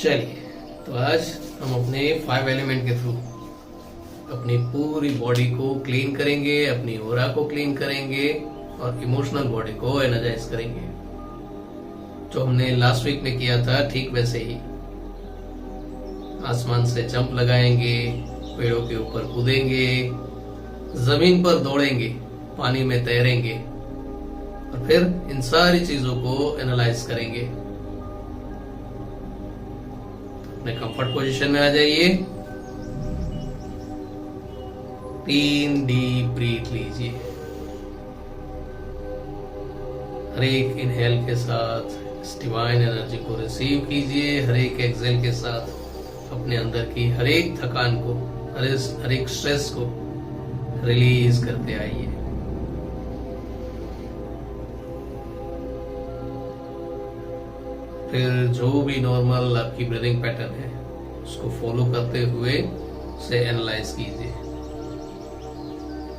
चलिए, तो आज हम अपने 5 एलिमेंट के थ्रू अपनी पूरी बॉडी को क्लीन करेंगे, अपनी ऑरा को क्लीन करेंगे और इमोशनल बॉडी को एनर्जाइज करेंगे। जो हमने लास्ट वीक में किया था ठीक वैसे ही आसमान से जंप लगाएंगे, पेड़ों के ऊपर कूदेंगे, जमीन पर दौड़ेंगे, पानी में तैरेंगे और फिर इन सारी चीजों को एनालाइज करेंगे। अपने कंफर्ट पोजीशन में आ जाइए, 3 डीप ब्रीथ लीजिए। हर एक इनहेल के साथ इस डिवाइन एनर्जी को रिसीव कीजिए, हर एक एक्सहेल के साथ अपने अंदर की हर एक थकान को, हर एक स्ट्रेस को रिलीज करते आइए। फिर जो भी नॉर्मल आपकी ब्रीदिंग पैटर्न है उसको फॉलो करते हुए उसे एनालाइज कीजिए।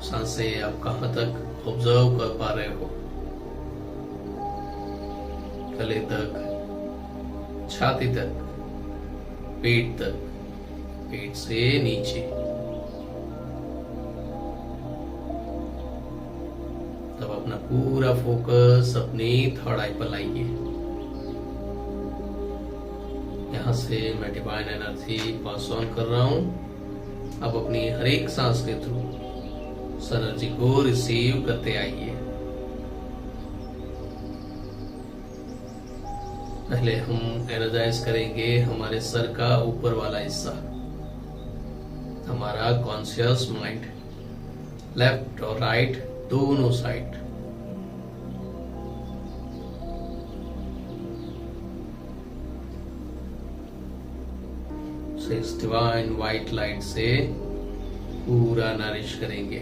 सांसें आप कहां तक ऑब्जर्व कर पा रहे हो, गले तक, छाती तक, पेट तक, पेट से नीचे। तब अपना पूरा फोकस अपनी थर्ड आई पर लाइए। यहां से मैं डिवाइन एनर्जी पास ऑन कर रहा हूं। अब अपनी हर एक सांस के थ्रू उस एनर्जी को रिसीव करते आइए। पहले हम एनर्जाइज करेंगे हमारे सर का ऊपर वाला हिस्सा, हमारा कॉन्शियस माइंड, लेफ्ट और राइट दोनों साइड। इस डिवाइन व्हाइट लाइट से पूरा नरिश करेंगे।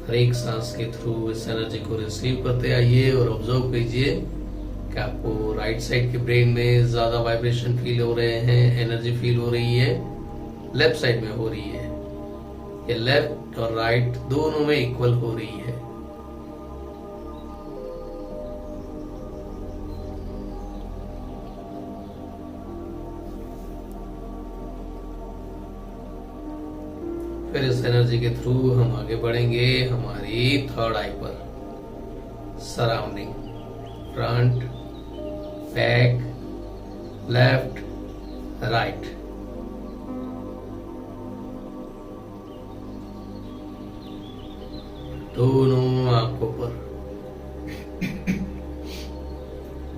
हर एक सांस के थ्रू इस एनर्जी को रिसीव करते आइए और ऑब्जर्व कीजिए कि आपको राइट साइड के ब्रेन में ज्यादा वाइब्रेशन फील हो रहे हैं, एनर्जी फील हो रही है, लेफ्ट साइड में हो रही है, या लेफ्ट और राइट दोनों में इक्वल हो रही है। फिर इस एनर्जी के थ्रू हम आगे बढ़ेंगे हमारी थर्ड आई पर, surrounding, front, back, left, right. दोनों आंखों पर,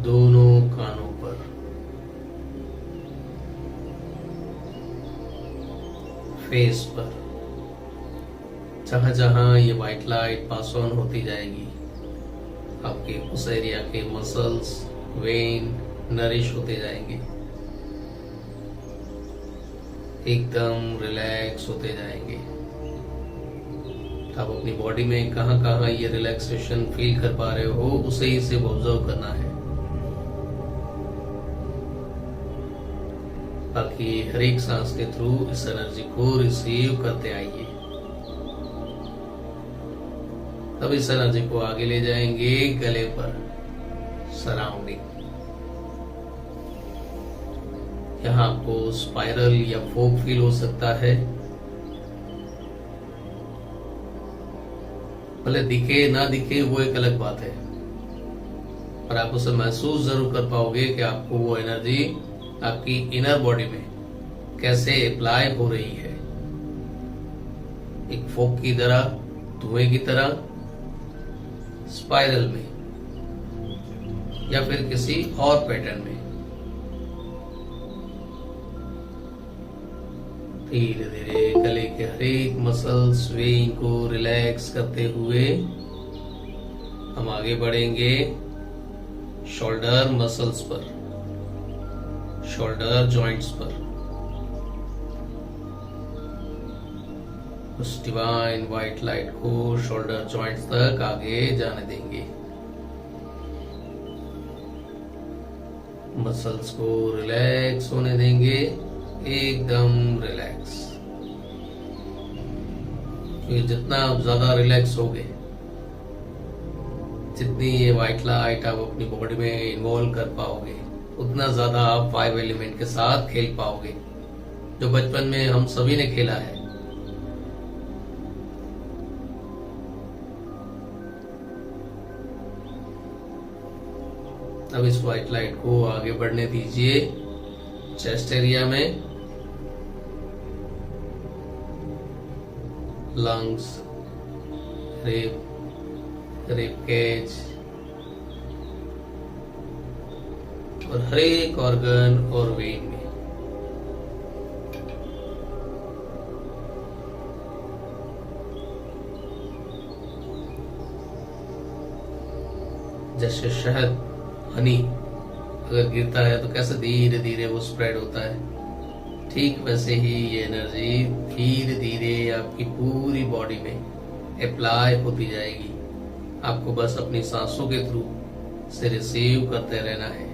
दोनों कानों पर, फेस पर। जहां जहां ये व्हाइट लाइट पास ऑन होती जाएगी आपके उस एरिया के मसल्स, वेन नरिश होते जाएंगे, एकदम रिलैक्स होते जाएंगे। आप अपनी बॉडी में कहां कहां ये रिलैक्सेशन फील कर पा रहे हो उसे ही सिर्फ ऑब्जर्व करना है। बाकी हर एक सांस के थ्रू इस एनर्जी को रिसीव करते आइए। तब इस एनर्जी को आगे ले जाएंगे गले पर, सराउंडिंग। यहां आपको स्पाइरल या फोक फील हो सकता है, भले दिखे ना दिखे वो एक अलग बात है, पर आप उसे महसूस जरूर कर पाओगे कि आपको वो एनर्जी आपकी इनर बॉडी में कैसे अप्लाई हो रही है। एक फोक की तरह, धुएं की तरह, स्पाइरल में या फिर किसी और पैटर्न में। धीरे धीरे गले के हर एक मसल स्विंग को रिलैक्स करते हुए हम आगे बढ़ेंगे शोल्डर मसल्स पर, शोल्डर जॉइंट्स पर। उस डिवाइन व्हाइट लाइट को शोल्डर जॉइंट्स तक आगे जाने देंगे। मसल्स को रिलैक्स होने देंगे, एकदम रिलैक्स। ये जितना आप ज्यादा रिलैक्स होगे, जितनी ये व्हाइट लाइट आप अपनी बॉडी में इन्वॉल्व कर पाओगे उतना ज्यादा आप 5 एलिमेंट के साथ खेल पाओगे, जो बचपन में हम सभी ने खेला है। अब इस व्हाइट लाइट को आगे बढ़ने दीजिए चेस्ट एरिया में, लंग्स, रिब केज और हर एक ऑर्गन और वेन में। जैसे शहद, हनी अगर गिरता है तो कैसे धीरे धीरे वो स्प्रेड होता है, ठीक वैसे ही ये एनर्जी धीरे धीरे आपकी पूरी बॉडी में अप्लाई होती जाएगी। आपको बस अपनी सांसों के थ्रू से रिसीव करते रहना है।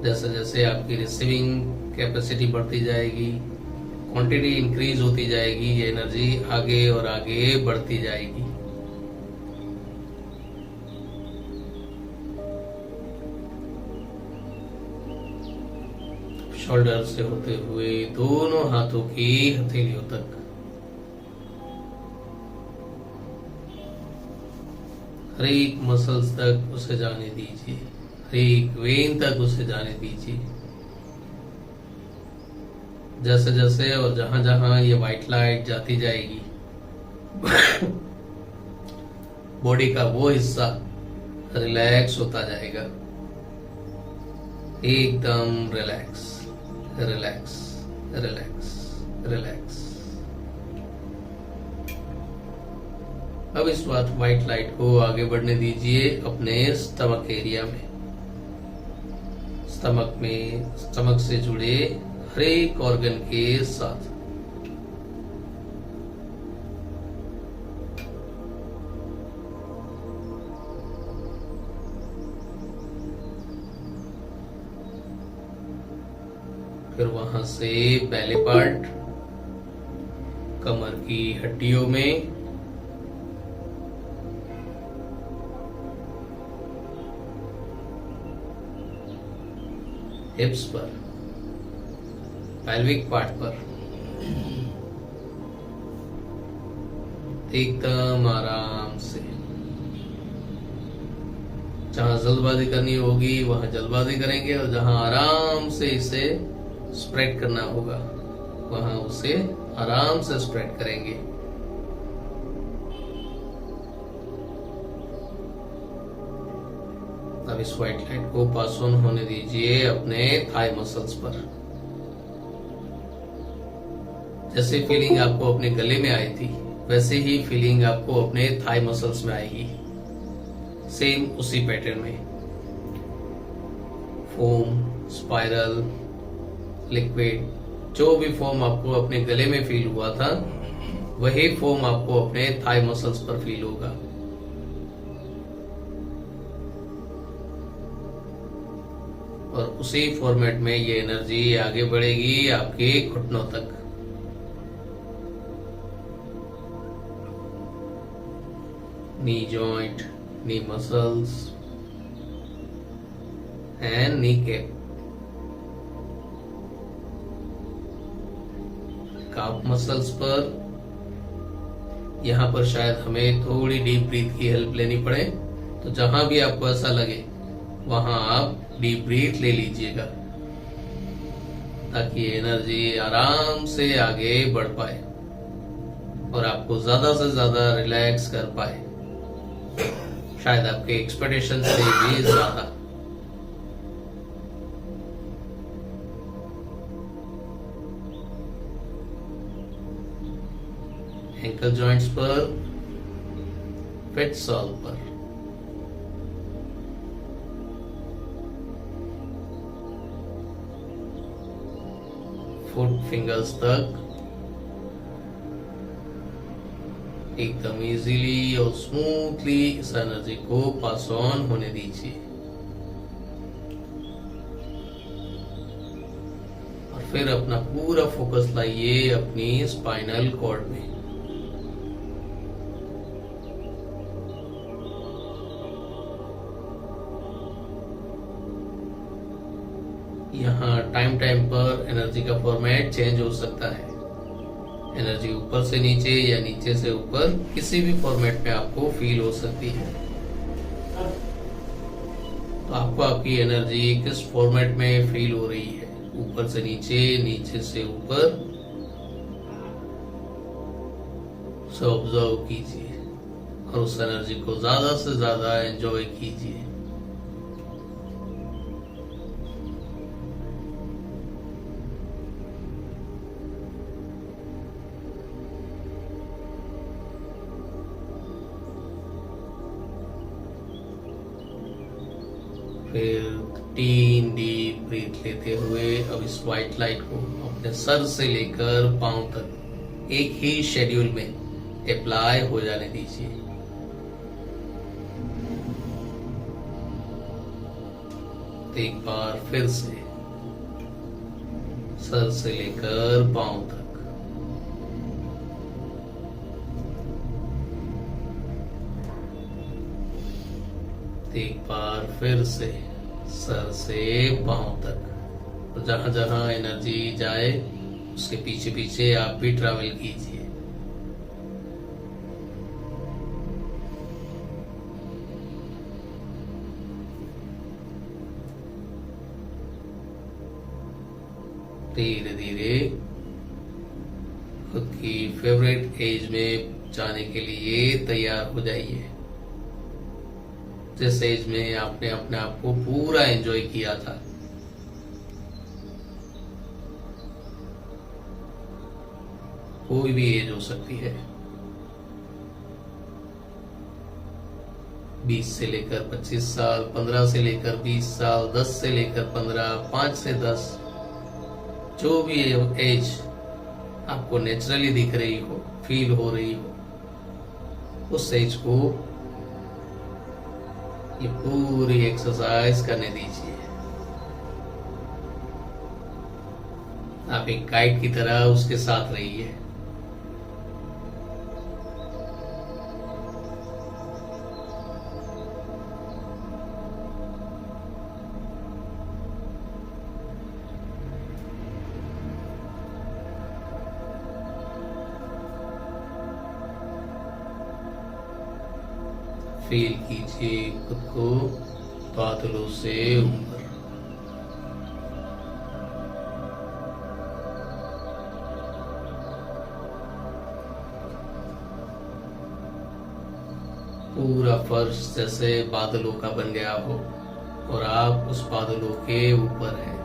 जैसे जैसे आपकी रिसीविंग कैपेसिटी बढ़ती जाएगी, क्वांटिटी इंक्रीज होती जाएगी, ये एनर्जी आगे और आगे बढ़ती जाएगी। शोल्डर से होते हुए दोनों हाथों की हथेलियों तक, हर एक मसल्स तक उसे जाने दीजिए, हर एक वेन तक उसे जाने दीजिए। जैसे जैसे और जहां जहां ये व्हाइट लाइट जाती जाएगी बॉडी का वो हिस्सा रिलैक्स होता जाएगा, एकदम रिलैक्स रिलैक्स रिलैक्स रिलैक्स। अब इस बात व्हाइट लाइट को आगे बढ़ने दीजिए अपने स्टमक एरिया में। स्टमक से जुड़े हर एक ऑर्गन के साथ। फिर वहां से पहले पार्ट, कमर की हड्डियों में, हिप्स पर, पेल्विक पार्ट पर एकदम आराम से। जहां जल्दबाजी करनी होगी वहां जल्दबाजी करेंगे, और जहां आराम से इसे स्प्रेड करना होगा वहां उसे आराम से स्प्रेड करेंगे। अब इस व्हाइट लाइट को पास ऑन होने दीजिए अपने थाई मसल्स पर। जैसे फीलिंग आपको अपने गले में आई थी वैसे ही फीलिंग आपको अपने थाई मसल्स में आएगी, सेम उसी पैटर्न में। फोम, स्पाइरल, लिक्विड, जो भी फॉर्म आपको अपने गले में फील हुआ था वही फॉर्म आपको अपने थाई मसल्स पर फील होगा। और उसी फॉर्मेट में ये एनर्जी आगे बढ़ेगी आपके घुटनों तक। Knee joint, knee muscles and knee cap, calf muscles पर। यहां पर शायद हमें थोड़ी डीप ब्रीथ की हेल्प लेनी पड़े, तो जहां भी आपको ऐसा लगे वहां आप डीप ब्रीथ ले लीजिएगा ताकि एनर्जी आराम से आगे बढ़ पाए और आपको ज्यादा से ज्यादा रिलैक्स कर पाए, शायद आपके एक्सपेक्टेशन से भी ज्यादा। एंकल जॉइंट्स पर, फिट सॉल पर, फुट फिंगर्स तक एकदम इजीली और स्मूथली इस एनर्जी को पास ऑन होने दीजिए। और फिर अपना पूरा फोकस लाइए अपनी स्पाइनल कॉर्ड में। यहाँ टाइम टाइम पर एनर्जी का फॉर्मेट चेंज हो सकता है। एनर्जी ऊपर से नीचे या नीचे से ऊपर किसी भी फॉर्मेट में आपको फील हो सकती है। तो आपको आपकी एनर्जी किस फॉर्मेट में फील हो रही है, ऊपर से नीचे, नीचे से ऊपर, उसे ऑब्जर्व कीजिए और उस एनर्जी को ज्यादा से ज्यादा एंजॉय कीजिए। फिर 3 डीप ब्रीथ लेते हुए अब इस व्हाइट लाइट को अपने सर से लेकर पांव तक एक ही शेड्यूल में अप्लाई हो जाने दीजिए। एक बार फिर से सर से लेकर पांव तक। एक बार फिर से सर से पांव तक। तो जहां जहां एनर्जी जाए उसके पीछे पीछे आप भी ट्रैवल कीजिए। धीरे धीरे खुद की फेवरेट एज में जाने के लिए तैयार हो जाइए, जिस एज में आपने अपने आप को पूरा एंजॉय किया था। कोई भी एज हो सकती है, 20 से लेकर 25 साल, 15 से लेकर 20 साल, 10 से लेकर 15, 5 से 10, जो भी एज आपको नेचुरली दिख रही हो, फील हो रही हो, उस एज को ये पूरी एक्सरसाइज करने दीजिए। आप एक गाइड की तरह उसके साथ रहिए। फील कीजिए खुद को बादलों से ऊपर। पूरा फर्श जैसे बादलों का बन गया हो और आप उस बादलों के ऊपर हैं।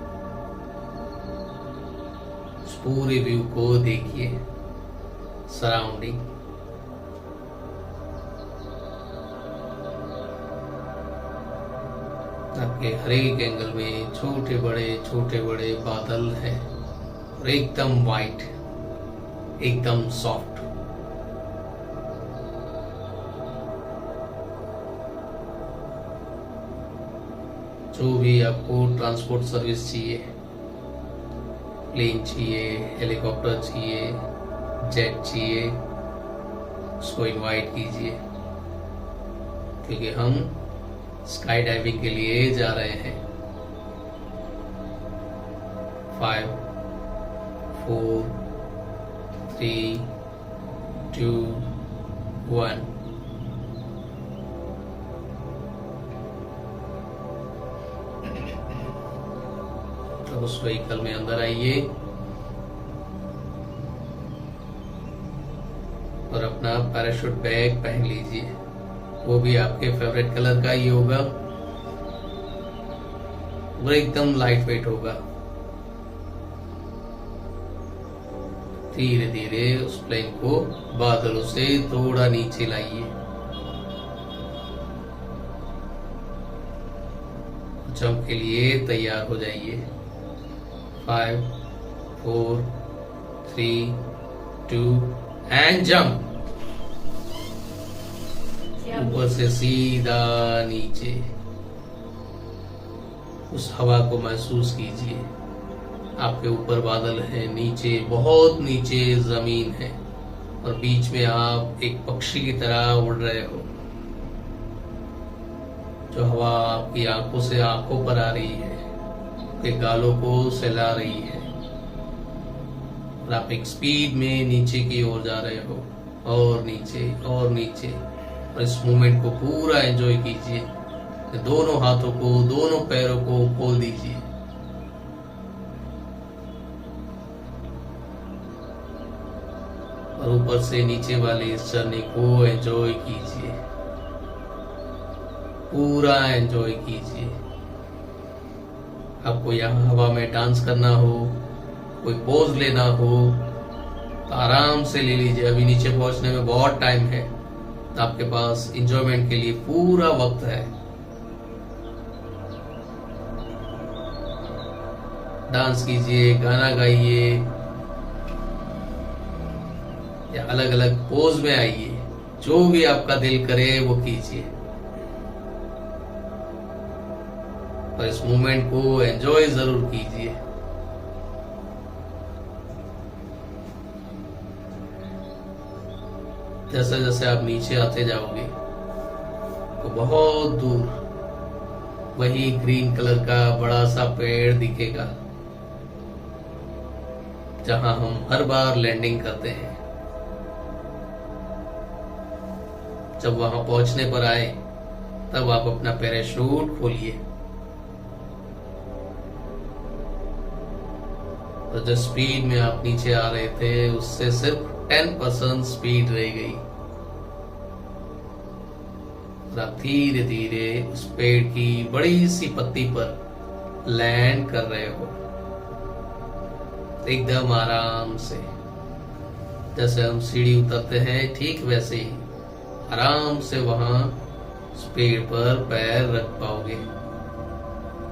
उस पूरे व्यू को देखिए, सराउंडिंग। आपके हर एक एंगल में छोटे बड़े बादल हैं और एकदम वाइट, एकदम सॉफ्ट। जो भी आपको ट्रांसपोर्ट सर्विस चाहिए, प्लेन चाहिए, हेलीकॉप्टर चाहिए, जेट चाहिए, उसको इनवाइट कीजिए, क्योंकि हम स्काई डाइविंग के लिए जा रहे हैं। 5, 4, 3, 2, 1। अब उस व्हीकल में अंदर आइए और अपना पैराशूट बैग पहन लीजिए। वो भी आपके फेवरेट कलर का ही होगा और एकदम लाइट वेट होगा। धीरे धीरे उस प्लेन को बादलों से थोड़ा नीचे लाइए। जंप के लिए तैयार हो जाइए। 5, 4, 3, 2 एंड जंप। ऊपर से सीधा नीचे उस हवा को महसूस कीजिए। आपके ऊपर बादल हैं, नीचे बहुत नीचे जमीन है और बीच में आप एक पक्षी की तरह उड़ रहे हो। जो हवा आपकी आंखों से आंखों पर आ रही है आपके गालों को सहला रही है और आप एक स्पीड में नीचे की ओर जा रहे हो, और नीचे और नीचे। और इस मूवमेंट को पूरा एंजॉय कीजिए। दोनों हाथों को, दोनों पैरों को खोल दीजिए। और ऊपर से नीचे वाले इस जर्नी को एंजॉय कीजिए, पूरा एंजॉय कीजिए। आपको यहाँ हवा में डांस करना हो, कोई पोज लेना हो तो आराम से ले लीजिए। अभी नीचे पहुंचने में बहुत टाइम है, तो आपके पास एंजॉयमेंट के लिए पूरा वक्त है। डांस कीजिए, गाना गाइए, या अलग अलग पोज में आइए, जो भी आपका दिल करे वो कीजिए। और इस मोमेंट को एंजॉय जरूर कीजिए। जैसे जैसे आप नीचे आते जाओगे तो बहुत दूर वही ग्रीन कलर का बड़ा सा पेड़ दिखेगा, जहां हम हर बार लैंडिंग करते हैं। जब वहां पहुंचने पर आए तब आप अपना पैराशूट खोलिए। तो जो स्पीड में आप नीचे आ रहे थे उससे सिर्फ 10% स्पीड रह गई। और आप धीरे धीरे उस पेड़ की बड़ी सी पत्ती पर लैंड कर रहे हो, एकदम आराम से। जैसे हम सीढ़ी उतरते हैं ठीक वैसे ही आराम से वहां उस पेड़ पर पैर रख पाओगे,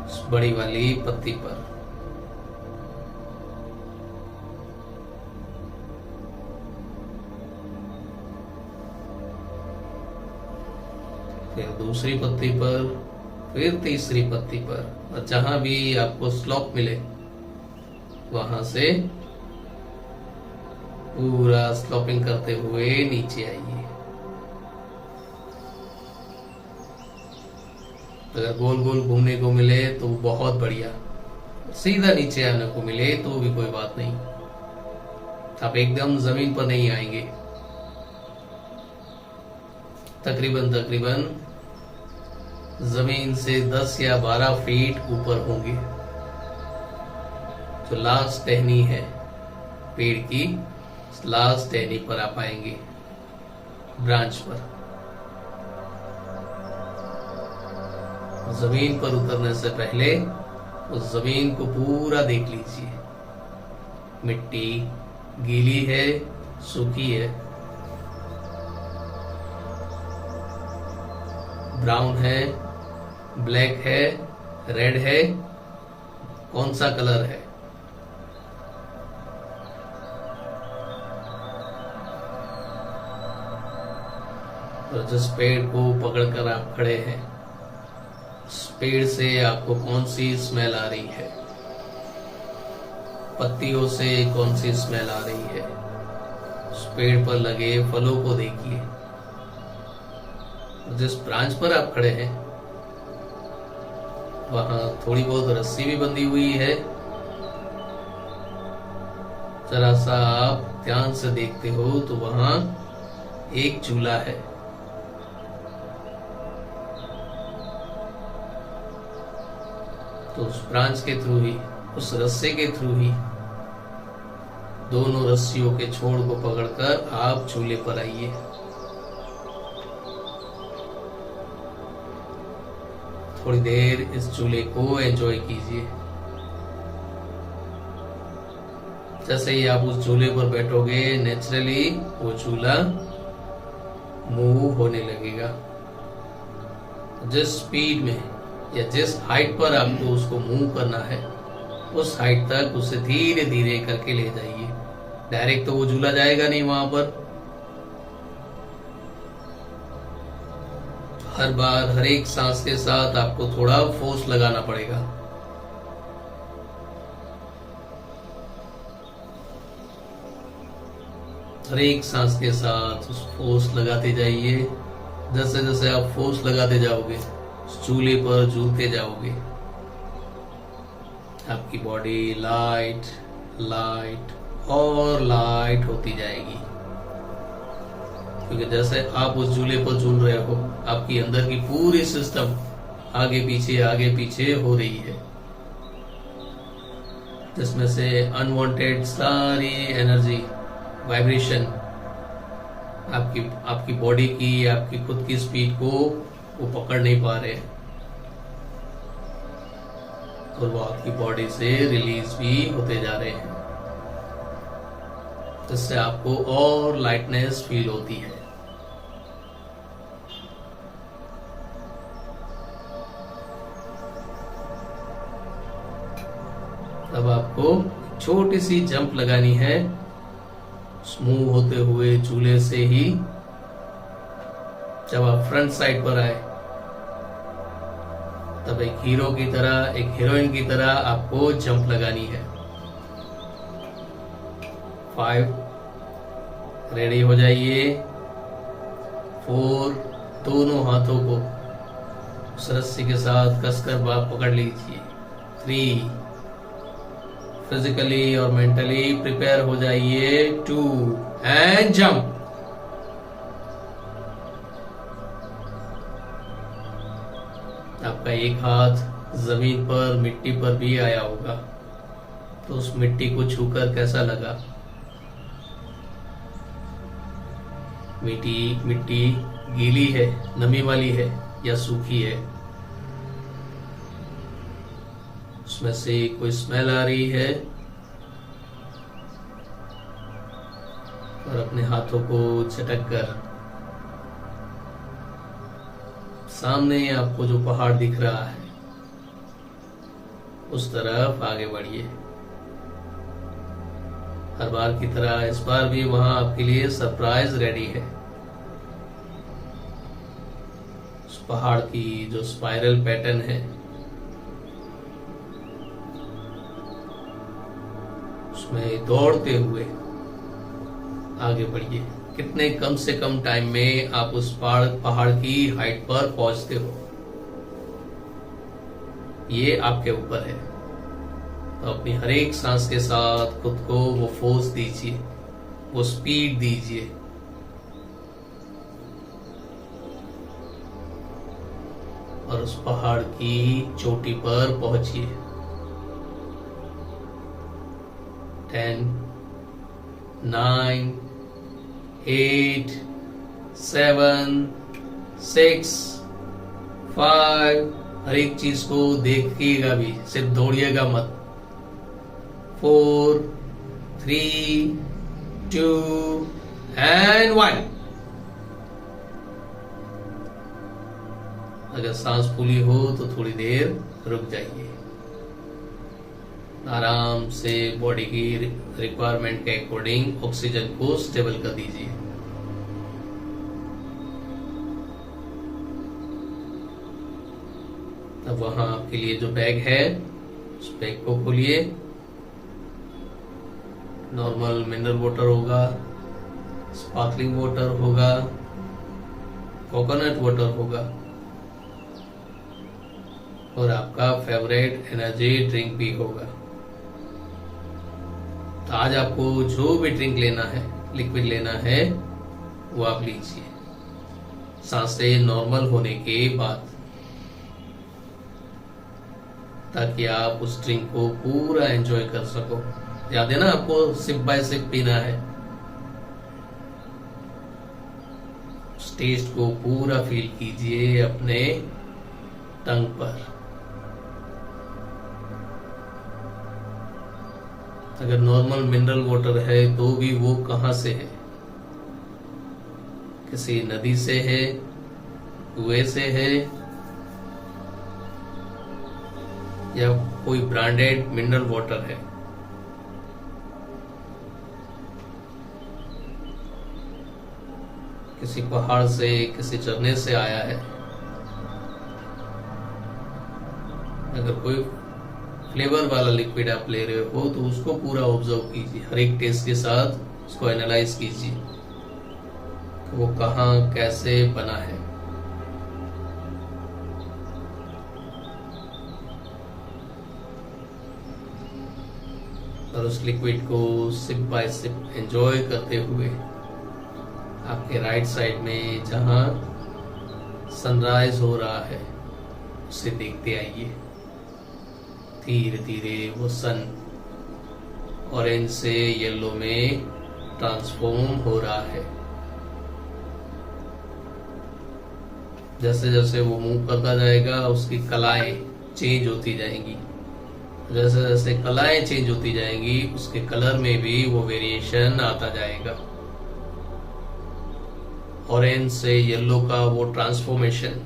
उस बड़ी वाली पत्ती पर। फिर दूसरी पत्ती पर, फिर तीसरी पत्ती पर, और जहां भी आपको स्लॉप मिले वहां से पूरा स्लॉपिंग करते हुए नीचे आइए। अगर गोल गोल घूमने को मिले तो बहुत बढ़िया, सीधा नीचे आने को मिले तो भी कोई बात नहीं। आप एकदम जमीन पर नहीं आएंगे, तकरीबन जमीन से 10 या 12 फीट ऊपर होंगे। जो लास्ट टहनी है पेड़ की, लास्ट टहनी पर आप आएंगे, ब्रांच पर। जमीन पर उतरने से पहले उस जमीन को पूरा देख लीजिए। मिट्टी गीली है, सूखी है, ब्राउन है, ब्लैक है, रेड है, कौन सा कलर है। और जिस पेड़ को पकड़कर आप खड़े हैं, उस पेड़ से आपको कौन सी स्मेल आ रही है, पत्तियों से कौन सी स्मेल आ रही है। उस पेड़ पर लगे फलों को देखिए। जिस ब्रांच पर आप खड़े हैं वहां थोड़ी बहुत रस्सी भी बंधी हुई है। जरा सा आप ध्यान से देखते हो तो वहां एक झूला है। तो उस ब्रांच के थ्रू ही, उस रस्से के थ्रू ही, दोनों रस्सियों के छोर को पकड़कर आप झूले पर आइए। थोड़ी देर इस झूले को एंजॉय कीजिए। जैसे ही आप उस झूले पर बैठोगे, नेचुरली वो झूला मूव होने लगेगा। जिस स्पीड में या जिस हाइट पर आपको उसको मूव करना है, उस हाइट तक उसे धीरे धीरे करके ले जाइए। डायरेक्ट तो वो झूला जाएगा नहीं वहां पर। हर बार, हर एक सांस के साथ आपको थोड़ा फोर्स लगाना पड़ेगा। हर एक सांस के साथ उस फोर्स लगाते जाइए। जैसे जैसे आप फोर्स लगाते जाओगे, उस झूले पर झूलते जाओगे। आपकी बॉडी लाइट लाइट और लाइट होती जाएगी, क्योंकि जैसे आप उस झूले पर झूल रहे हो, आपकी अंदर की पूरी सिस्टम आगे पीछे हो रही है, जिसमें से अनवांटेड सारी एनर्जी वाइब्रेशन आपकी बॉडी की, आपकी खुद की स्पीड को वो पकड़ नहीं पा रहे हैं, और वो आपकी बॉडी से रिलीज भी होते जा रहे हैं, जिससे आपको और लाइटनेस फील होती है। अब आपको छोटी सी जंप लगानी है, स्मूव होते हुए झूले से ही। जब आप फ्रंट साइड पर आए, तब एक हीरो की तरह, एक हीरोइन की तरह आपको जंप लगानी है। 5, रेडी हो जाइए। 4, दोनों हाथों को उस रस्सी के साथ कसकर बाप पकड़ लीजिए। 3, फिजिकली और मेंटली प्रिपेयर हो जाइए। 2 एंड जंप। आपका एक हाथ जमीन पर, मिट्टी पर भी आया होगा, तो उस मिट्टी को छूकर कैसा लगा? मिट्टी गीली है, नमी वाली है या सूखी है? उसमें से कोई स्मेल आ रही है? और अपने हाथों को झटक कर सामने आपको जो पहाड़ दिख रहा है, उस तरफ आगे बढ़िए। हर बार की तरह इस बार भी वहां आपके लिए सरप्राइज रेडी है। उस पहाड़ की जो स्पाइरल पैटर्न है, उसमें दौड़ते हुए आगे बढ़िए। कितने कम से कम टाइम में आप उस पहाड़ की हाइट पर पहुंचते हो, ये आपके ऊपर है। तो अपनी हर एक सांस के साथ खुद को वो फोर्स दीजिए, वो स्पीड दीजिए, और उस पहाड़ की चोटी पर पहुंचिए। 10, 9, 8, 7, 6, 5, हर एक चीज को देखिएगा भी, सिर्फ दौड़िएगा मत। 4, 3, 2 एंड 1। अगर सांस फूली हो तो थोड़ी देर रुक जाइए। आराम से बॉडी की रिक्वायरमेंट के अकॉर्डिंग ऑक्सीजन को स्टेबल कर दीजिए। अब वहां आपके लिए जो बैग है, उस बैग को खोलिए। नॉर्मल मिनरल वाटर होगा, स्पार्कलिंग वाटर होगा, कोकोनट वाटर होगा, और आपका फेवरेट एनर्जी ड्रिंक भी होगा। तो आज आपको जो भी ड्रिंक लेना है, लिक्विड लेना है, वो आप लीजिए सांसें नॉर्मल होने के बाद, ताकि आप उस ड्रिंक को पूरा एंजॉय कर सको। याद है ना, आपको सिप बाय सिप पीना है। उस टेस्ट को पूरा फील कीजिए अपने टंग पर। अगर नॉर्मल मिनरल वाटर है तो भी वो कहां से है? किसी नदी से है, कुएं से है, या कोई ब्रांडेड मिनरल वाटर है? किसी पहाड़ से, किसी झरने से आया है? अगर कोई फ्लेवर वाला लिक्विड आप ले रहे हो तो उसको पूरा ऑब्जर्व कीजिए, हर एक टेस्ट के साथ उसको एनालाइज कीजिए कि वो कहाँ कैसे बना है। और उस लिक्विड को सिप बाय सिप एंजॉय करते हुए आपके राइट साइड में जहां सनराइज हो रहा है उसे देखते आइए। धीरे धीरे वो सन ऑरेंज से येलो में ट्रांसफॉर्म हो रहा है। जैसे जैसे वो मूव करता जाएगा उसकी कलाएं चेंज होती जाएंगी। जैसे जैसे कलाएं चेंज होती जाएंगी उसके कलर में भी वो वेरिएशन आता जाएगा। ऑरेंज से येलो का वो ट्रांसफॉर्मेशन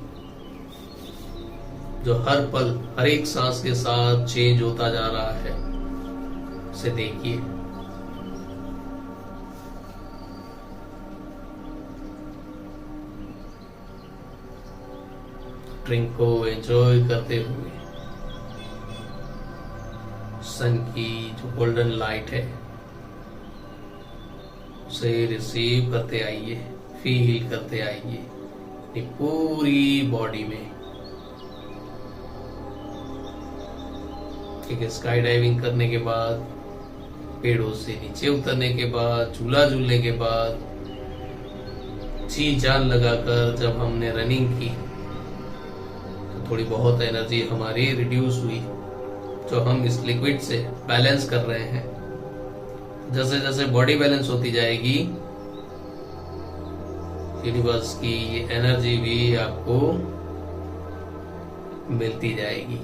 जो हर पल हर एक सांस के साथ चेंज होता जा रहा है उसे देखिए। ड्रिंक को एंजॉय करते हुए सन की जो गोल्डन लाइट है उसे रिसीव करते आइए, फील करते आइए अपनी पूरी बॉडी में। ठीक, स्काई डाइविंग करने के बाद, पेड़ों से नीचे उतरने के बाद, झूला झूलने के बाद, जी जान लगाकर जब हमने रनिंग की तो थोड़ी बहुत एनर्जी हमारी रिड्यूस हुई जो हम इस लिक्विड से बैलेंस कर रहे हैं। जैसे जैसे बॉडी बैलेंस होती जाएगी यूनिवर्स की ये एनर्जी भी आपको मिलती जाएगी।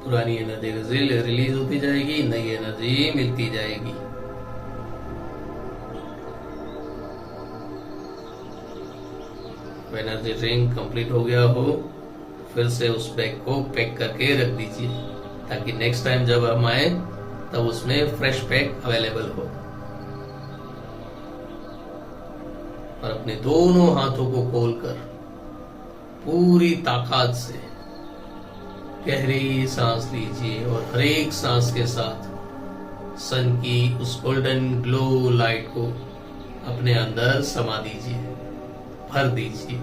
पुरानी एनर्जी रिलीज होती जाएगी, नई एनर्जी मिलती जाएगी। एनर्जी ड्रिंक कंप्लीट हो गया हो फिर से उस बैग को पैक करके रख दीजिए ताकि नेक्स्ट टाइम जब हम आए तब उसमें फ्रेश पैक अवेलेबल हो। और अपने दोनों हाथों को खोलकर पूरी ताकत से गहरी सांस लीजिए और हर एक सांस के साथ सन की उस गोल्डन ग्लो लाइट को अपने अंदर समा दीजिए, भर दीजिए।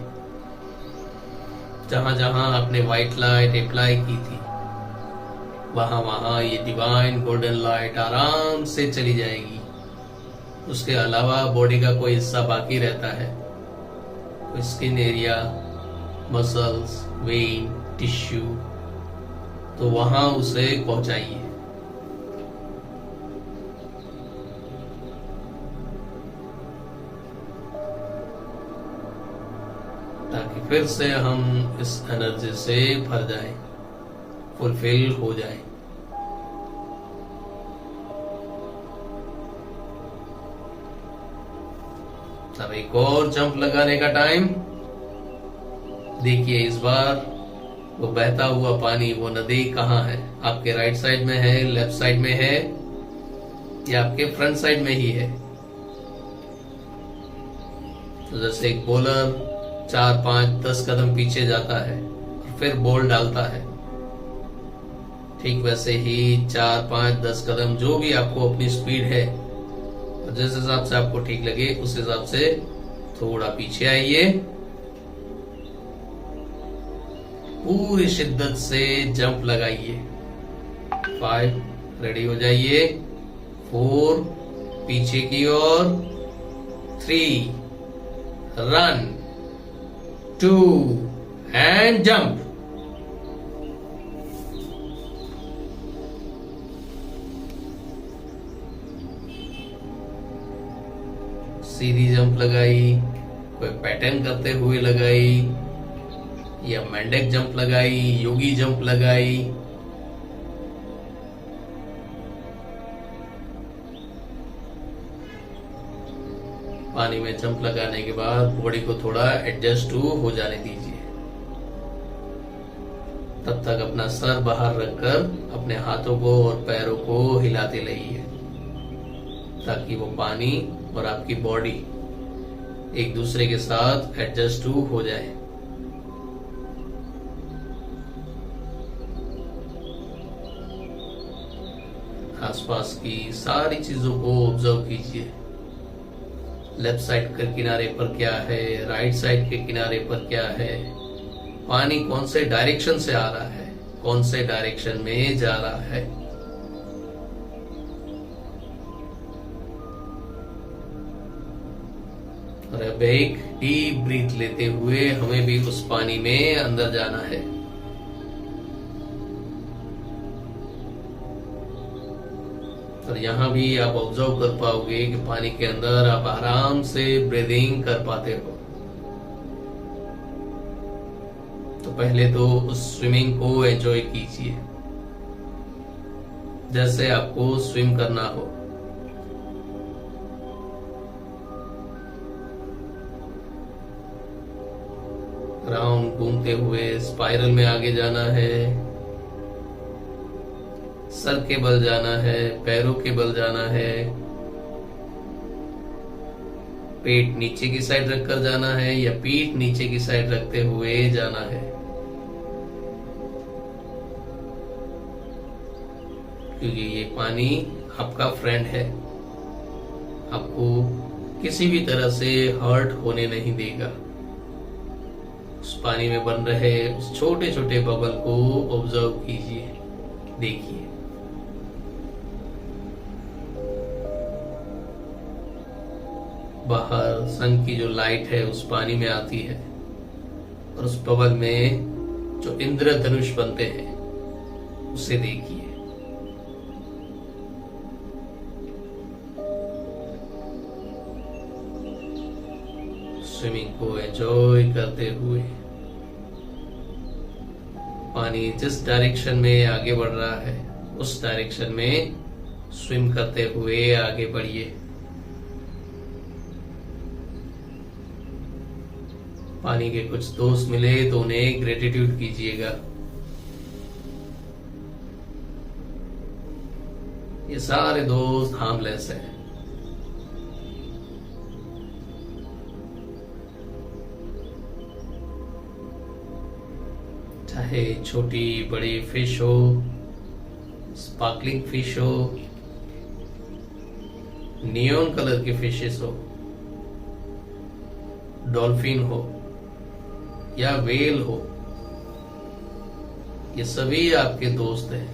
जहां जहां आपने व्हाइट लाइट अप्लाई की थी वहां वहां ये डिवाइन गोल्डन लाइट आराम से चली जाएगी। उसके अलावा बॉडी का कोई हिस्सा बाकी रहता है, कोई skin area, muscles, when, tissue, तो वहां उसे पहुंचाइए। ताकि फिर से हम इस एनर्जी से भर जाएं, फुलफिल हो जाएं। अब एक और जंप लगाने का टाइम। देखिए इस बार वो बहता हुआ पानी, वो नदी कहाँ है? आपके राइट साइड में है, लेफ्ट साइड में है या आपके फ्रंट साइड में ही है? तो जैसे एक बॉलर 4, 5, 10 कदम पीछे जाता है और फिर बॉल डालता है, ठीक वैसे ही 4, 5, 10 कदम जो भी आपको अपनी स्पीड है और जिस हिसाब से आपको ठीक लगे उस हिसाब से थोड़ा पीछे आइए। पूरी शिद्दत से जंप लगाइए। 5, रेडी हो जाइए। 4, पीछे की ओर। 3, run. 2 and jump. Sidhi jump लगाई, कोई पैटर्न करते हुए लगाई या मेंढक जंप लगाई, योगी जंप लगाई। पानी में जंप लगाने के बाद बॉडी को थोड़ा एडजस्ट हो जाने दीजिए। तब तक अपना सर बाहर रखकर अपने हाथों को और पैरों को हिलाते रहिए ताकि वो पानी और आपकी बॉडी एक दूसरे के साथ एडजस्ट हो जाए। आसपास की सारी चीजों को ऑब्जर्व कीजिए। लेफ्ट साइड के किनारे पर क्या है, राइट साइड के किनारे पर क्या है, पानी कौन से डायरेक्शन से आ रहा है, कौन से डायरेक्शन में जा रहा है। और अब एक डीप ब्रीथ लेते हुए हमें भी उस पानी में अंदर जाना है। और यहाँ भी आप ऑब्जर्व कर पाओगे कि पानी के अंदर आप आराम से ब्रीदिंग कर पाते हो। तो पहले तो उस स्विमिंग को एंजॉय कीजिए जैसे आपको स्विम करना हो। राउंड घूमते हुए स्पाइरल में आगे जाना है, सर के बल जाना है, पैरों के बल जाना है, पेट नीचे की साइड रखकर जाना है या पीठ नीचे की साइड रखते हुए जाना है। क्योंकि ये पानी आपका फ्रेंड है, आपको किसी भी तरह से हर्ट होने नहीं देगा। उस पानी में बन रहे उस छोटे छोटे बबल को ऑब्जर्व कीजिए, देखिए। बाहर सन की जो लाइट है उस पानी में आती है और उस बबल में जो इंद्रधनुष बनते हैं उसे देखिए। स्विमिंग को एंजॉय करते हुए पानी जिस डायरेक्शन में आगे बढ़ रहा है उस डायरेक्शन में स्विम करते हुए आगे बढ़िए। पानी के कुछ दोस्त मिले तो उन्हें ग्रेटिट्यूड कीजिएगा। ये सारे दोस्त हार्मलेस हैं। चाहे छोटी बड़ी फिश हो, स्पार्कलिंग फिश हो, नियॉन कलर की फिशेस हो, डॉल्फिन हो या वेल हो, ये सभी आपके दोस्त हैं।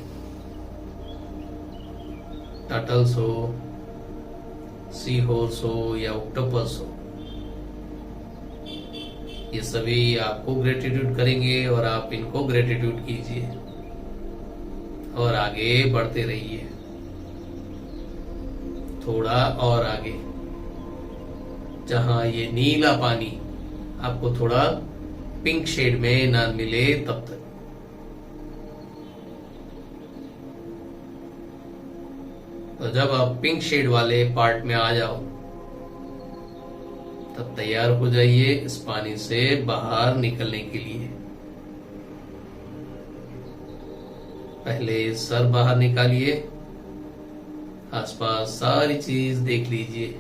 टर्टल्स हो, सी हॉर्स हो या ऑक्टोपस हो, ये सभी आपको ग्रेटिट्यूड करेंगे और आप इनको ग्रेटिट्यूड कीजिए और आगे बढ़ते रहिए, थोड़ा और आगे। जहां ये नीला पानी आपको थोड़ा पिंक शेड में ना मिले तब तक। तो जब आप पिंक शेड वाले पार्ट में आ जाओ तब तैयार हो जाइए इस पानी से बाहर निकलने के लिए। पहले सर बाहर निकालिए, आसपास सारी चीज देख लीजिए।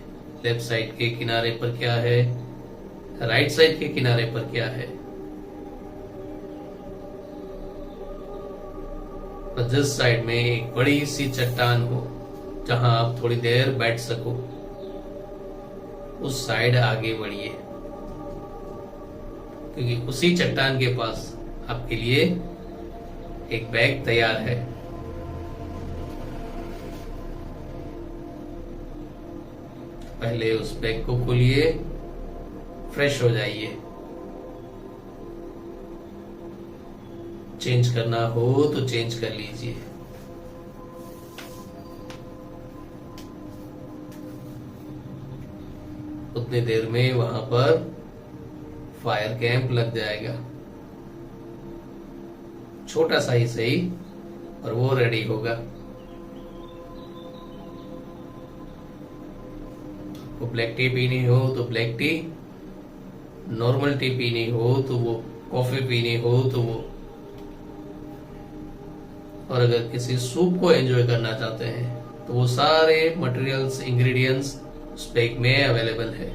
लेफ्ट साइड के किनारे पर क्या है, राइट साइड के किनारे पर क्या है। और जिस साइड में एक बड़ी सी चट्टान हो जहां आप थोड़ी देर बैठ सको उस साइड आगे बढ़िए, क्योंकि उसी चट्टान के पास आपके लिए एक बैग तैयार है। पहले उस बैग को खोलिए, फ्रेश हो जाइए। चेंज करना हो तो चेंज कर लीजिए। उतनी देर में वहां पर फायर कैंप लग जाएगा, छोटा सा ही सही, और वो रेडी होगा। आपको ब्लैक टी पीनी हो तो ब्लैक टी, नॉर्मल टी पीनी हो तो वो, कॉफी पीनी हो तो वो, और अगर किसी सूप को एंजॉय करना चाहते हैं तो वो सारे मटेरियल्स, इंग्रेडिएंट्स उस बैग में अवेलेबल है।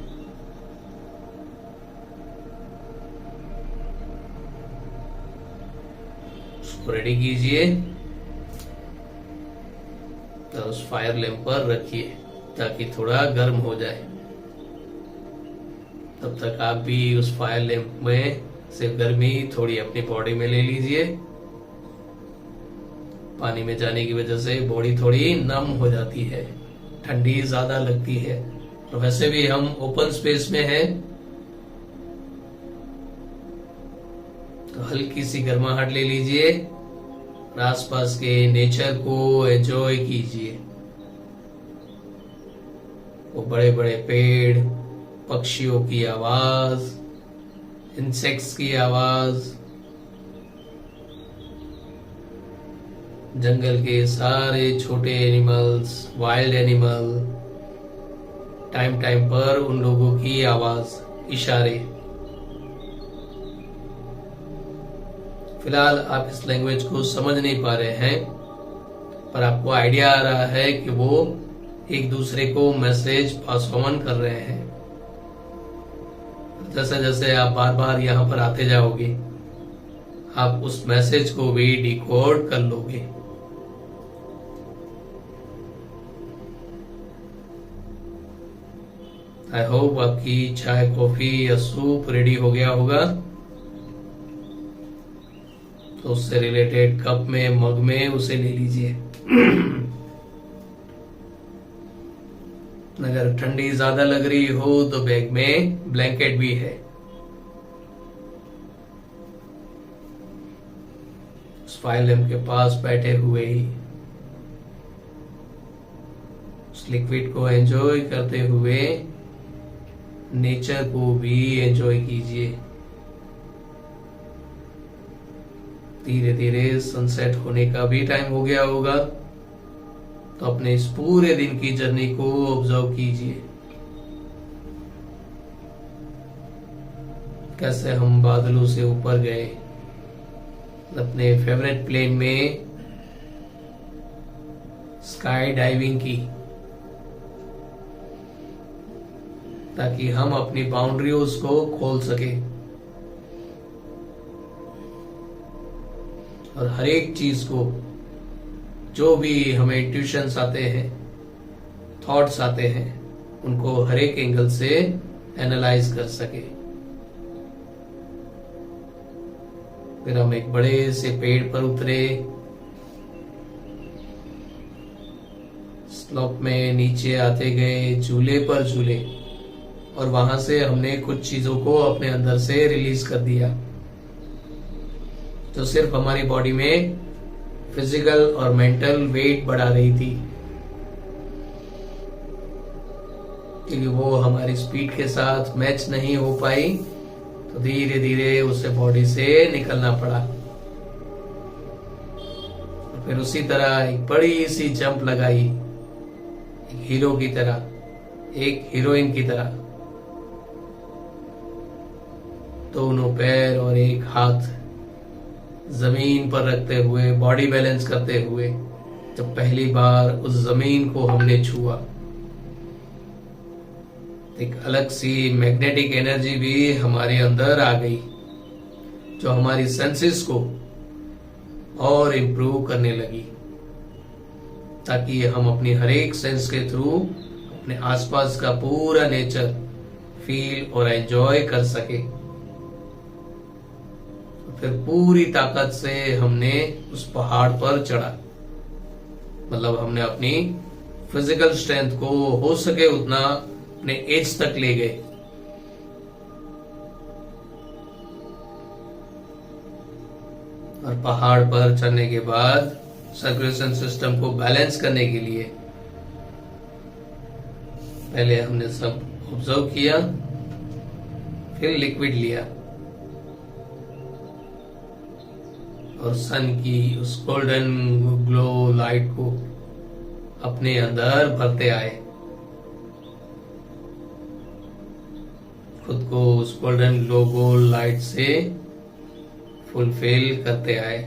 उसको रेडी कीजिए तो उस फायर लैंप पर रखिए ताकि थोड़ा गर्म हो जाए। तब तक आप भी उस फायर लैंप में से गर्मी थोड़ी अपनी बॉडी में ले लीजिए पानी में जाने की वजह से बॉडी थोड़ी नम हो जाती है, ठंडी ज्यादा लगती है। और वैसे भी हम ओपन स्पेस में हैं, तो हल्की सी गर्माहट ले लीजिए और आसपास के नेचर को एंजॉय कीजिए। वो बड़े बड़े पेड़, पक्षियों की आवाज, इंसेक्ट्स की आवाज, जंगल के सारे छोटे animals, wild animal, time time पर उन लोगों की आवाज, इशारे। फिलहाल आप इस लैंग्वेज को समझ नहीं पा रहे हैं, पर आपको आइडिया आ रहा है कि वो एक दूसरे को मैसेज पास ऑन कर रहे हैं। जैसे जैसे आप बार बार यहाँ पर आते जाओगे, आप उस मैसेज को भी डिकोड कर लोगे। आई होप आपकी चाय, कॉफी या सूप रेडी हो गया होगा। तो उससे रिलेटेड कप में, मग में उसे ले लीजिए। अगर ठंडी ज्यादा लग रही हो तो बैग में ब्लैंकेट भी है। उस फाइल लैम्प के पास बैठे हुए ही उस लिक्विड को एंजॉय करते हुए नेचर को भी एंजॉय कीजिए। धीरे धीरे सनसेट होने का भी टाइम हो गया होगा, तो अपने इस पूरे दिन की जर्नी को ऑब्जर्व कीजिए। कैसे हम बादलों से ऊपर गए, अपने फेवरेट प्लेन में स्काई डाइविंग की, ताकि हम अपनी बाउंड्रीज को खोल सके और हर एक चीज को, जो भी हमें इंट्यूशंस आते हैं, थॉट्स आते हैं, उनको हर एक एंगल से एनालाइज कर सके। फिर हम एक बड़े से पेड़ पर उतरे, स्लोप में नीचे आते गए, झूले पर झूले, और वहां से हमने कुछ चीजों को अपने अंदर से रिलीज कर दिया, जो सिर्फ हमारी बॉडी में फिजिकल और मेंटल वेट बढ़ा रही थी, क्योंकि वो हमारी स्पीड के साथ मैच नहीं हो पाई, तो धीरे धीरे उसे बॉडी से निकलना पड़ा। और फिर उसी तरह एक बड़ी सी जंप लगाई, एक हीरो की तरह, एक हीरोइन की तरह, दोनों पैर और एक हाथ जमीन पर रखते हुए, बॉडी बैलेंस करते हुए, जब पहली बार उस जमीन को हमने छुआ, एक अलग सी मैग्नेटिक एनर्जी भी हमारे अंदर आ गई, जो हमारी सेंसेस को और इम्प्रूव करने लगी, ताकि हम अपनी हर एक सेंस के थ्रू अपने आसपास का पूरा नेचर फील और एंजॉय कर सके। फिर पूरी ताकत से हमने उस पहाड़ पर चढ़ा, मतलब हमने अपनी फिजिकल स्ट्रेंथ को हो सके उतना अपने एज तक ले गए। और पहाड़ पर चढ़ने के बाद सर्कुलेशन सिस्टम को बैलेंस करने के लिए पहले हमने सब ऑब्जर्व किया, फिर लिक्विड लिया और सन की उस गोल्डन ग्लो लाइट को अपने अंदर भरते आए, खुद को उस गोल्डन ग्लो गोल्ड लाइट से फुलफिल करते आए,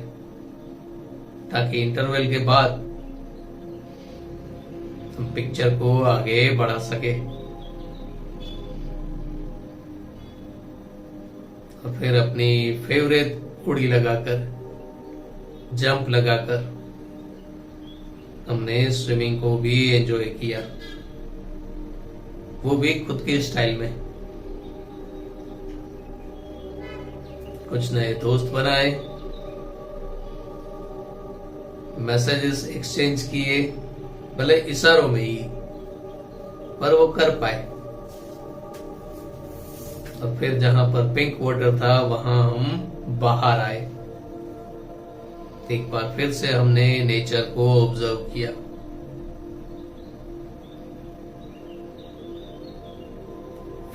ताकि इंटरवल के बाद हम पिक्चर को आगे बढ़ा सके। और फिर अपनी फेवरेट उड़ी लगाकर, जंप लगाकर हमने स्विमिंग को भी एंजॉय किया, वो भी खुद के स्टाइल में। कुछ नए दोस्त बनाए, मैसेजेस एक्सचेंज किए, भले इशारों में ही, पर वो कर पाए। और फिर जहां पर पिंक वाटर था वहां हम बाहर आए। एक बार फिर से हमने नेचर को ऑब्जर्व किया।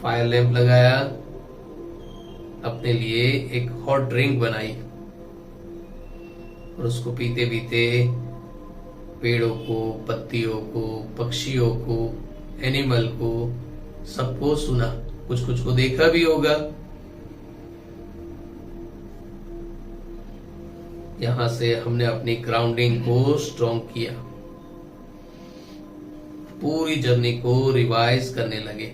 फायर लैंप लगाया, अपने लिए एक हॉट ड्रिंक बनाई और उसको पीते पीते पेड़ों को, पत्तियों को, पक्षियों को, एनिमल को, सबको सुना। कुछ कुछ को देखा भी होगा। यहां से हमने अपनी ग्राउंडिंग को स्ट्रॉन्ग किया, पूरी जर्नी को रिवाइज करने लगे।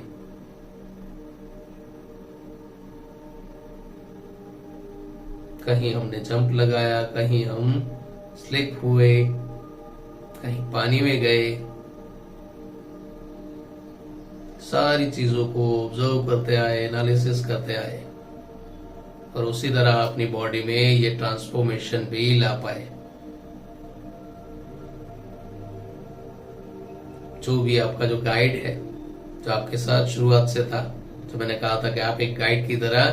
कहीं हमने जंप लगाया, कहीं हम स्लिप हुए, कहीं पानी में गए। सारी चीजों को ऑब्जर्व करते आए, एनालिसिस करते आए और उसी तरह अपनी बॉडी में ये ट्रांसफॉर्मेशन भी ला पाए। जो भी आपका जो गाइड है, जो आपके साथ शुरुआत से था, जो मैंने कहा था कि आप एक गाइड की तरह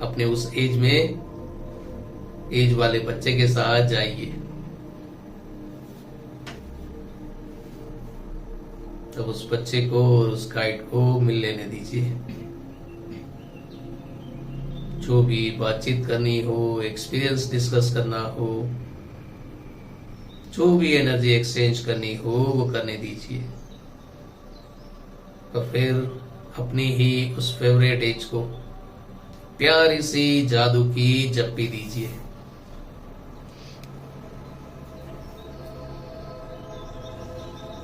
अपने उस एज में, एज वाले बच्चे के साथ जाइए। तब उस बच्चे को और उस गाइड को मिल लेने दीजिए। जो भी बातचीत करनी हो, एक्सपीरियंस डिस्कस करना हो, जो भी एनर्जी एक्सचेंज करनी हो, वो करने दीजिए। और फिर अपनी ही उस फेवरेट एज को प्यारी सी जादू की जप्पी दीजिए।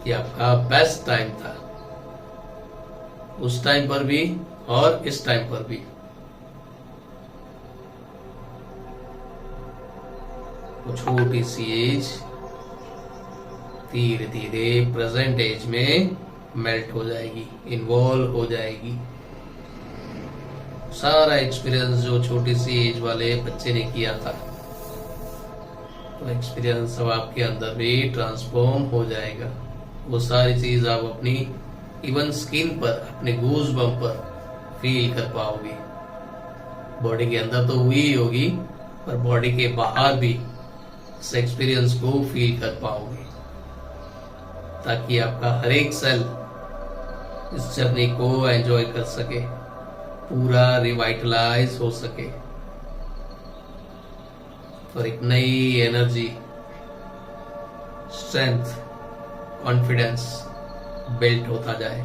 ये आपका बेस्ट टाइम था, उस टाइम पर भी और इस टाइम पर भी। वो छोटी सी एज धीरे धीरे प्रेजेंट एज में मेल्ट हो जाएगी, इन्वॉल्व हो जाएगी। सारा एक्सपीरियंस जो छोटी सी एज वाले बच्चे ने किया था, तो एक्सपीरियंस अब आपके अंदर भी ट्रांसफॉर्म हो जाएगा। वो सारी चीज आप अपनी इवन स्किन पर, अपने गूज बम्प पर फील कर पाओगे। बॉडी के अंदर तो हुई ही होगी, पर बॉडी के बाहर भी इस एक्सपीरियंस को फील कर पाओगे, ताकि आपका हर एक सेल इस जर्नी को एंजॉय कर सके, पूरा रिवाइटलाइज हो सके और एक नई एनर्जी, स्ट्रेंथ, कॉन्फिडेंस बिल्ड होता जाए,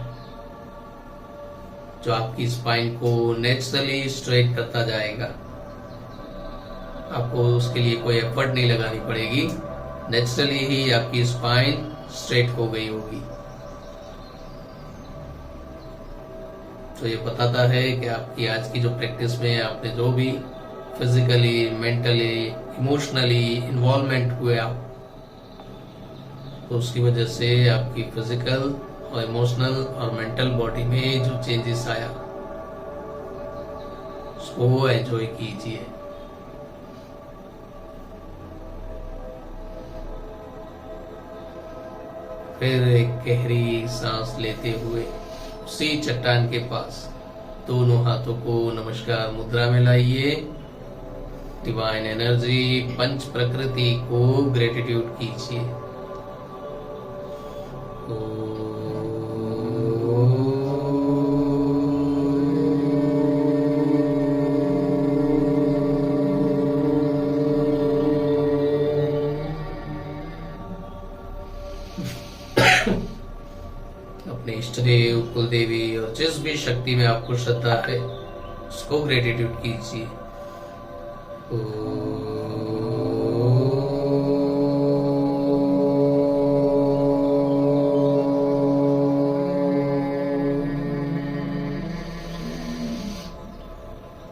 जो आपकी स्पाइन को नेचुरली स्ट्रेट करता जाएगा। आपको उसके लिए कोई एफर्ट नहीं लगानी पड़ेगी, नेचुरली ही आपकी स्पाइन स्ट्रेट हो गई होगी। तो ये बताता है कि आपकी आज की जो प्रैक्टिस में आपने जो भी फिजिकली, मेंटली, इमोशनली इन्वॉल्वमेंट हुए आप, तो उसकी वजह से आपकी फिजिकल और इमोशनल और मेंटल बॉडी में जो चेंजेस आया, उसको एंजॉय कीजिए। फिर एक गहरी सांस लेते हुए उसी चट्टान के पास दोनों हाथों को नमस्कार मुद्रा में लाइए। डिवाइन एनर्जी, पंच प्रकृति को ग्रेटिट्यूड कीजिए। अपने इष्ट देव, कुल देवी और जिस भी शक्ति में आपको श्रद्धा है, उसको ग्रेटिट्यूड कीजिए।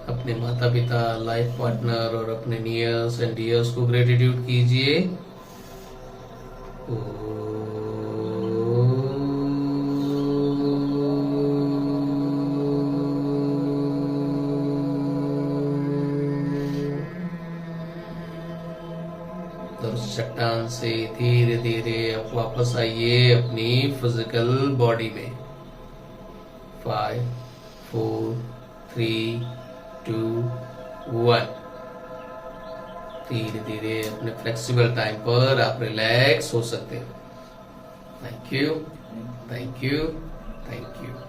अपने माता पिता, लाइफ पार्टनर और अपने नियर्स एंड डियर्स को ग्रेटिट्यूड कीजिए। चट्टान से धीरे धीरे अब वापस आइए अपनी फिजिकल बॉडी में। 5 4 3 2 1। धीरे धीरे अपने फ्लेक्सिबल टाइम पर आप रिलैक्स हो सकते हो। Thank you, thank you, thank you.